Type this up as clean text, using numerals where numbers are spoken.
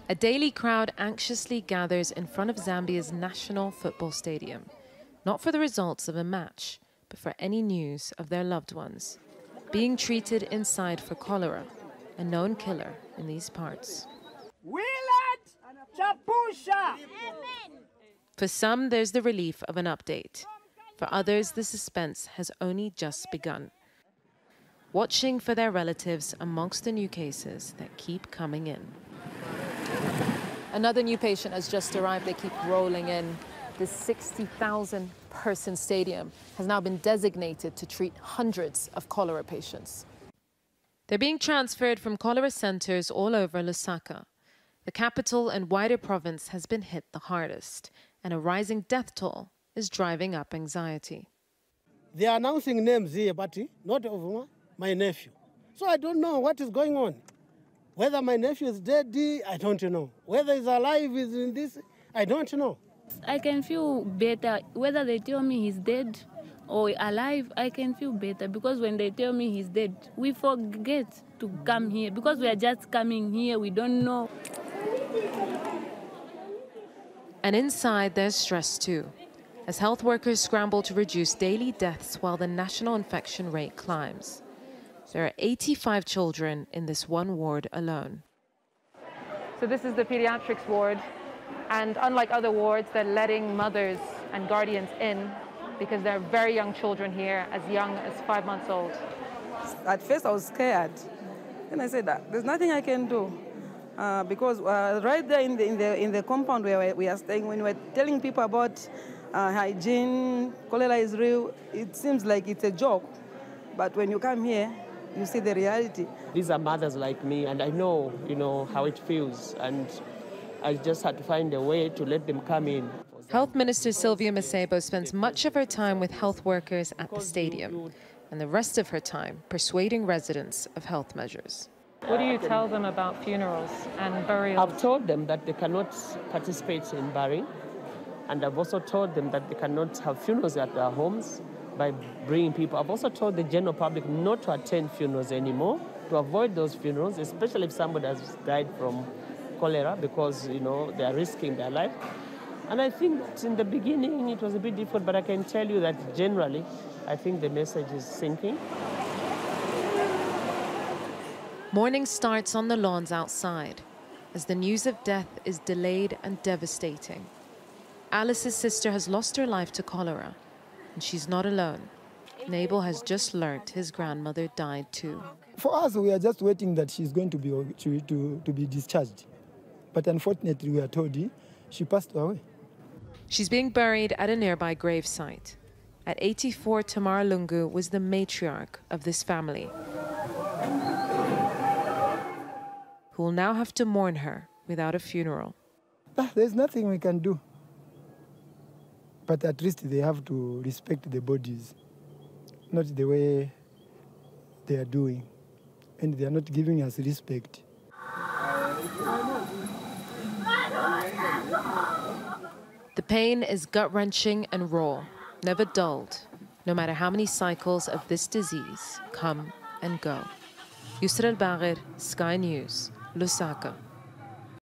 A daily crowd anxiously gathers in front of Zambia's national football stadium, not for the results of a match, but for any news of their loved ones being treated inside for cholera, a known killer in these parts. For some, there's the relief of an update. For others, the suspense has only just begun, watching for their relatives amongst the new cases that keep coming in. Another new patient has just arrived. They keep rolling in. This 60,000-person stadium has now been designated to treat hundreds of cholera patients. They're being transferred from cholera centers all over Lusaka. The capital and wider province has been hit the hardest, and a rising death toll is driving up anxiety. They are announcing names here, but not of my nephew. So I don't know what is going on. Whether my nephew is dead, I don't know. Whether he's alive is in this, I don't know. I can feel better. Whether they tell me he's dead or alive, I can feel better, because when they tell me he's dead, we forget to come here, because we are just coming here, we don't know. And inside, there's stress too, as health workers scramble to reduce daily deaths while the national infection rate climbs. There are 85 children in this one ward alone. So this is the pediatrics ward. And unlike other wards, they're letting mothers and guardians in because there are very young children here, as young as 5 months old. At first, I was scared. And I said, there's nothing I can do. Because right there in the compound where we are staying, when we're telling people about hygiene, cholera is real, it seems like it's a joke. But when you come here, you see the reality. These are mothers like me, and I know, how it feels. And I just had to find a way to let them come in. Health Minister Sylvia Masebo spends much of her time with health workers at the stadium, and the rest of her time persuading residents of health measures. What do you tell them about funerals and burials? I've told them that they cannot participate in burying, and I've also told them that they cannot have funerals at their homes by bringing people. I've also told the general public not to attend funerals anymore, to avoid those funerals, especially if somebody has died from cholera, because they are risking their life. And I think in the beginning it was a bit difficult, but I can tell you that generally I think the message is sinking. Morning starts on the lawns outside as the news of death is delayed and devastating. Alice's sister has lost her life to cholera, and she's not alone. Nabel has just learnt his grandmother died too. For us, we are just waiting that she's going to be discharged. But unfortunately, we are told she passed away. She's being buried at a nearby gravesite. At 84, Tamara Lungu was the matriarch of this family, who will now have to mourn her without a funeral. There's nothing we can do. But at least they have to respect the bodies, not the way they are doing. And they are not giving us respect. The pain is gut-wrenching and raw, never dulled, no matter how many cycles of this disease come and go. Yusra Al-Bagher, Sky News, Lusaka.